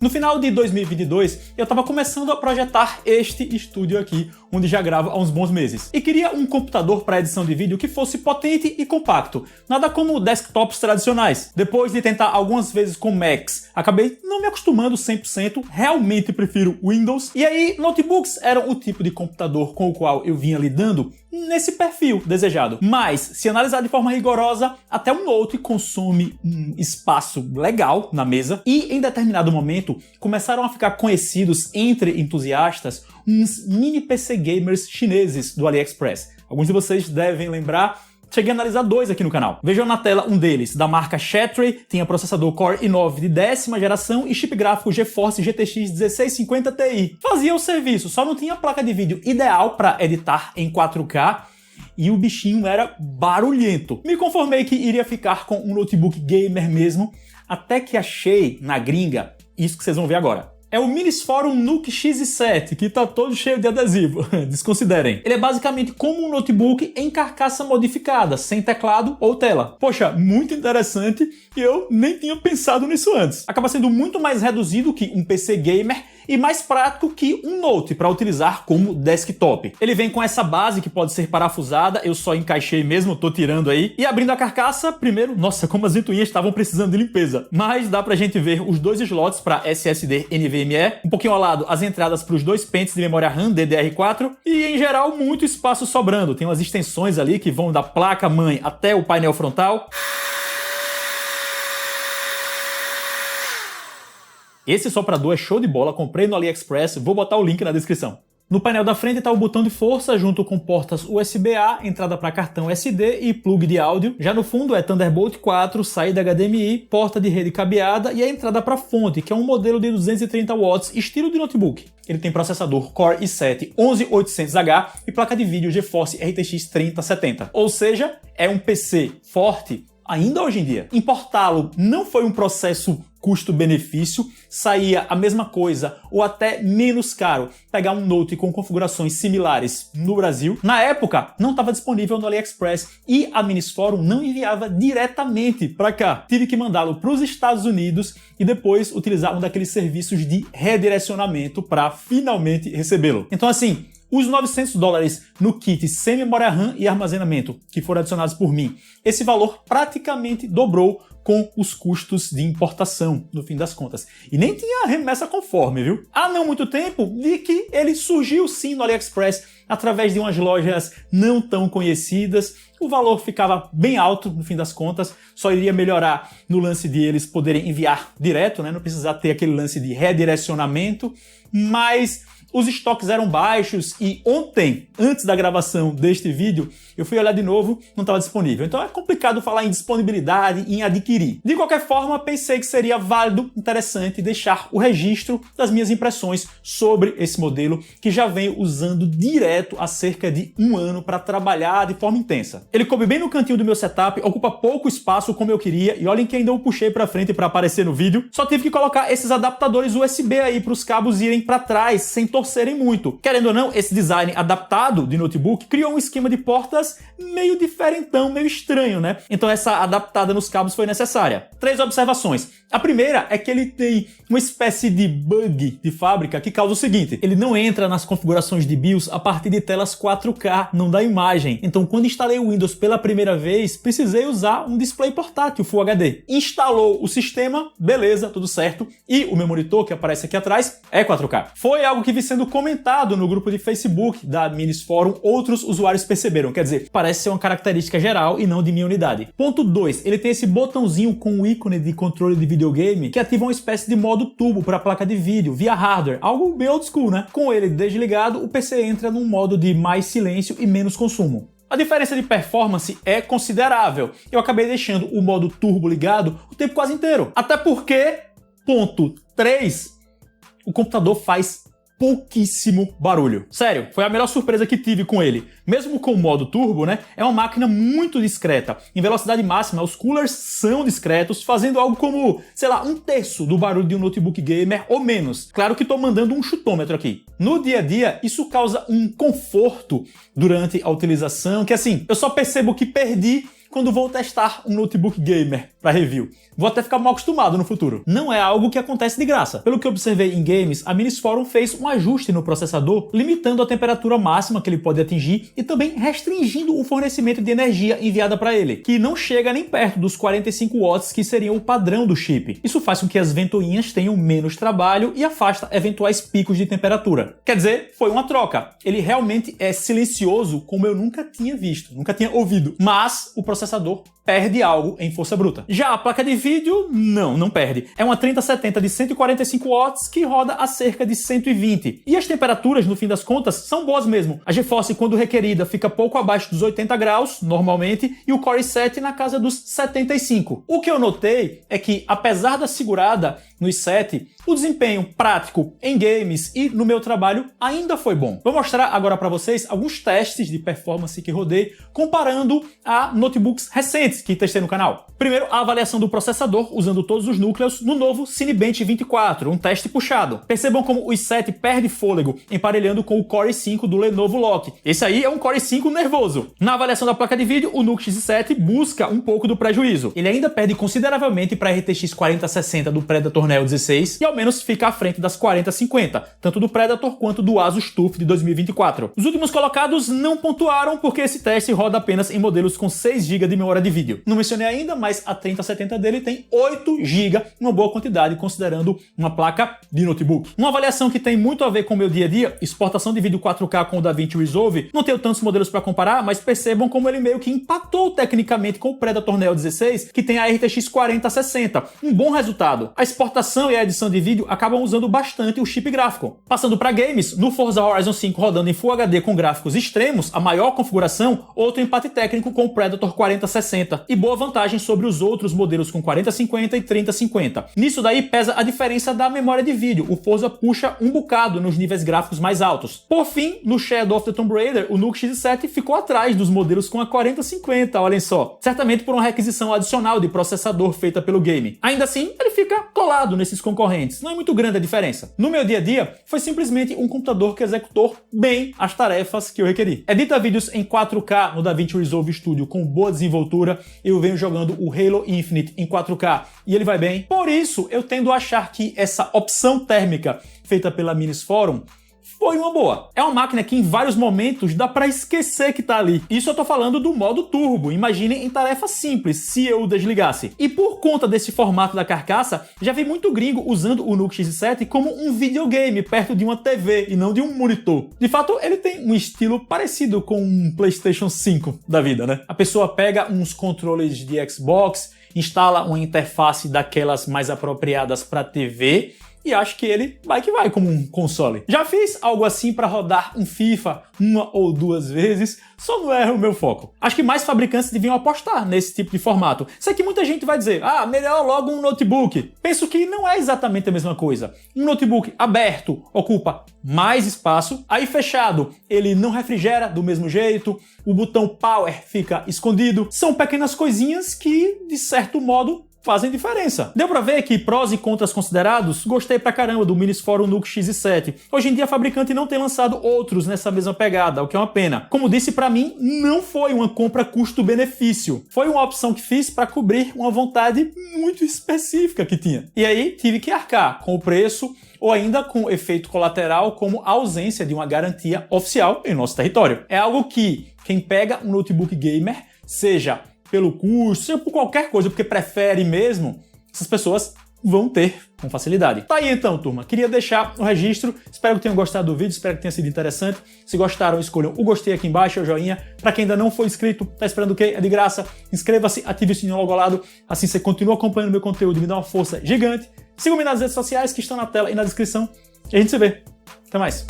No final de 2022, eu estava começando a projetar este estúdio aqui, onde já gravo há uns bons meses. E queria um computador para edição de vídeo que fosse potente e compacto, nada como desktops tradicionais. Depois de tentar algumas vezes com Macs, acabei não me acostumando 100%, realmente prefiro Windows. E aí, notebooks eram o tipo de computador com o qual eu vinha lidando nesse perfil desejado. Mas, se analisar de forma rigorosa, até um Note consome um espaço legal na mesa e, em determinado momento, começaram a ficar conhecidos entre entusiastas uns mini PC gamers chineses do AliExpress. Alguns de vocês devem lembrar. Cheguei a analisar dois aqui no canal. Vejam na tela um deles, da marca Chatray, tinha processador Core i9 de 10ª geração e chip gráfico GeForce GTX 1650 Ti. Fazia o serviço, só não tinha placa de vídeo ideal para editar em 4K e o bichinho era barulhento. Me conformei que iria ficar com um notebook gamer mesmo, até que achei na gringa isso que vocês vão ver agora. É o Minisforum NUC X7, que tá todo cheio de adesivo, desconsiderem. Ele é basicamente como um notebook em carcaça modificada, sem teclado ou tela. Poxa, muito interessante e eu nem tinha pensado nisso antes. Acaba sendo muito mais reduzido que um PC gamer e mais prático que um Note para utilizar como desktop. Ele vem com essa base que pode ser parafusada, eu só encaixei mesmo, tô tirando aí. E abrindo a carcaça, primeiro, nossa, como as ventoinhas estavam precisando de limpeza. Mas dá pra gente ver os dois slots para SSD NVMe, um pouquinho ao lado as entradas para os dois pentes de memória RAM DDR4 e, em geral, muito espaço sobrando. Tem umas extensões ali que vão da placa-mãe até o painel frontal. Esse soprador é show de bola, comprei no AliExpress, vou botar o link na descrição. No painel da frente está o botão de força junto com portas USB-A, entrada para cartão SD e plug de áudio. Já no fundo é Thunderbolt 4, saída HDMI, porta de rede cabeada e a entrada para fonte, que é um modelo de 230 watts, estilo de notebook. Ele tem processador Core i7 11800H e placa de vídeo GeForce RTX 3070. Ou seja, é um PC forte ainda hoje em dia. Importá-lo não foi um processo custo-benefício, saía a mesma coisa ou até menos caro pegar um Note com configurações similares no Brasil. Na época, não estava disponível no AliExpress e a Minisforum não enviava diretamente para cá. Tive que mandá-lo para os Estados Unidos e depois utilizar um daqueles serviços de redirecionamento para finalmente recebê-lo. Então assim, os $900 no kit sem memória RAM e armazenamento que foram adicionados por mim, esse valor praticamente dobrou com os custos de importação, no fim das contas. E nem tinha remessa conforme, viu? Há não muito tempo, vi que ele surgiu sim no AliExpress através de umas lojas não tão conhecidas. O valor ficava bem alto, no fim das contas, só iria melhorar no lance de eles poderem enviar direto, né? Não precisar ter aquele lance de redirecionamento, mas os estoques eram baixos e ontem, antes da gravação deste vídeo, eu fui olhar de novo, não estava disponível. Então é complicado falar em disponibilidade e em adquirir. De qualquer forma, pensei que seria válido, interessante deixar o registro das minhas impressões sobre esse modelo que já venho usando direto há cerca de um ano para trabalhar de forma intensa. Ele coube bem no cantinho do meu setup, ocupa pouco espaço como eu queria e olhem que ainda eu puxei para frente para aparecer no vídeo. Só tive que colocar esses adaptadores USB aí para os cabos irem para trás, sem torcerem muito. Querendo ou não, esse design adaptado de notebook criou um esquema de portas meio diferentão, meio estranho, né? Então essa adaptada nos cabos foi necessária. 3 observações. A primeira é que ele tem uma espécie de bug de fábrica que causa o seguinte: ele não entra nas configurações de BIOS a partir de telas 4K, não dá imagem. Então quando instalei o Windows pela primeira vez, precisei usar um display portátil Full HD. Instalou o sistema, beleza, tudo certo. E o meu monitor, que aparece aqui atrás, é 4K. Foi algo que vi sendo comentado no grupo de Facebook da Minisforum, outros usuários perceberam. Quer dizer, parece ser uma característica geral e não de minha unidade. Ponto 2. Ele tem esse botãozinho com o ícone de controle de videogame que ativa uma espécie de modo turbo para a placa de vídeo via hardware, algo bem old school, né? Com ele desligado, o PC entra num modo de mais silêncio e menos consumo. A diferença de performance é considerável. Eu acabei deixando o modo turbo ligado o tempo quase inteiro. Até porque, ponto 3, o computador faz pouquíssimo barulho. Sério, foi a melhor surpresa que tive com ele. Mesmo com o modo turbo, né, é uma máquina muito discreta. Em velocidade máxima, os coolers são discretos, fazendo algo como, sei lá, 1/3 do barulho de um notebook gamer ou menos. Claro que estou mandando um chutômetro aqui. No dia a dia, isso causa um conforto durante a utilização, que assim, eu só percebo que perdi quando vou testar um notebook gamer para review. Vou até ficar mal acostumado no futuro. Não é algo que acontece de graça. Pelo que observei em games, a Minisforum fez um ajuste no processador, limitando a temperatura máxima que ele pode atingir e também restringindo o fornecimento de energia enviada para ele, que não chega nem perto dos 45 watts que seriam o padrão do chip. Isso faz com que as ventoinhas tenham menos trabalho e afasta eventuais picos de temperatura. Quer dizer, foi uma troca. Ele realmente é silencioso como eu nunca tinha visto, nunca tinha ouvido. Mas o processador perde algo em força bruta. Já a placa de vídeo, não perde. É uma 3070 de 145 watts que roda a cerca de 120. E as temperaturas, no fim das contas, são boas mesmo. A GeForce, quando requerida, fica pouco abaixo dos 80 graus, normalmente, e o Core i7 na casa dos 75. O que eu notei é que, apesar da segurada no i7, o desempenho prático em games e no meu trabalho ainda foi bom. Vou mostrar agora para vocês alguns testes de performance que rodei comparando a notebooks recentes que testei no canal. Primeiro, a avaliação do processador usando todos os núcleos no novo Cinebench 24, um teste puxado. Percebam como o i7 perde fôlego emparelhando com o Core i5 do Lenovo Lock. Esse aí é um Core i5 nervoso. Na avaliação da placa de vídeo, o NUC X7 busca um pouco do prejuízo. Ele ainda perde consideravelmente para a RTX 4060 do Predator Neo 16 e ao menos fica à frente das 4050, tanto do Predator quanto do Asus TUF de 2024. Os últimos colocados não pontuaram porque esse teste roda apenas em modelos com 6 GB de memória de vídeo. Não mencionei ainda, mas a 3070 dele tem 8 GB, uma boa quantidade considerando uma placa de notebook. Uma avaliação que tem muito a ver com o meu dia a dia, exportação de vídeo 4K com o DaVinci Resolve. Não tenho tantos modelos para comparar, mas percebam como ele meio que empatou tecnicamente com o Predator Neo 16, que tem a RTX 4060. Um bom resultado. A exportação e a edição de vídeo acabam usando bastante o chip gráfico. Passando para games, no Forza Horizon 5 rodando em Full HD com gráficos extremos, a maior configuração, outro empate técnico com o Predator 4060 e boa vantagem sobre os outros modelos com 4050 e 3050. Nisso daí pesa a diferença da memória de vídeo, o Forza puxa um bocado nos níveis gráficos mais altos. Por fim, no Shadow of the Tomb Raider, o NUC X7 ficou atrás dos modelos com a 4050, olhem só. Certamente por uma requisição adicional de processador feita pelo game. Ainda assim, ele fica colado nesses concorrentes, não é muito grande a diferença. No meu dia a dia, foi simplesmente um computador que executou bem as tarefas que eu requeri. Edita vídeos em 4K no DaVinci Resolve Studio com boa desenvoltura, eu venho jogando o Halo Infinite em 4K e ele vai bem. Por isso, eu tendo a achar que essa opção térmica feita pela Minisforum foi uma boa. É uma máquina que em vários momentos dá pra esquecer que tá ali. Isso eu tô falando do modo turbo. Imaginem em tarefa simples, se eu o desligasse. E por conta desse formato da carcaça, já vi muito gringo usando o NUC X7 como um videogame perto de uma TV e não de um monitor. De fato, ele tem um estilo parecido com um PlayStation 5 da vida, né? A pessoa pega uns controles de Xbox, instala uma interface daquelas mais apropriadas para TV e acho que ele vai que vai como um console. Já fiz algo assim para rodar um FIFA uma ou duas vezes, só não é o meu foco. Acho que mais fabricantes deviam apostar nesse tipo de formato. Sei que muita gente vai dizer, melhor logo um notebook. Penso que não é exatamente a mesma coisa. Um notebook aberto ocupa mais espaço, aí fechado ele não refrigera do mesmo jeito, o botão Power fica escondido. São pequenas coisinhas que, de certo modo, fazem diferença. Deu pra ver que prós e contras considerados, gostei pra caramba do Minisforum NUC X7. Hoje em dia a fabricante não tem lançado outros nessa mesma pegada, o que é uma pena. Como disse, pra mim não foi uma compra custo-benefício. Foi uma opção que fiz pra cobrir uma vontade muito específica que tinha. E aí tive que arcar com o preço ou ainda com efeito colateral como a ausência de uma garantia oficial em nosso território. É algo que quem pega um notebook gamer, seja pelo custo, seja por qualquer coisa, porque prefere mesmo, essas pessoas vão ter com facilidade. Tá aí então, turma. Queria deixar o registro. Espero que tenham gostado do vídeo, espero que tenha sido interessante. Se gostaram, escolham o gostei aqui embaixo, o joinha. Para quem ainda não foi inscrito, tá esperando o quê? É de graça. Inscreva-se, ative o sininho logo ao lado. Assim você continua acompanhando meu conteúdo e me dá uma força gigante. Sigam-me nas redes sociais que estão na tela e na descrição. E a gente se vê. Até mais.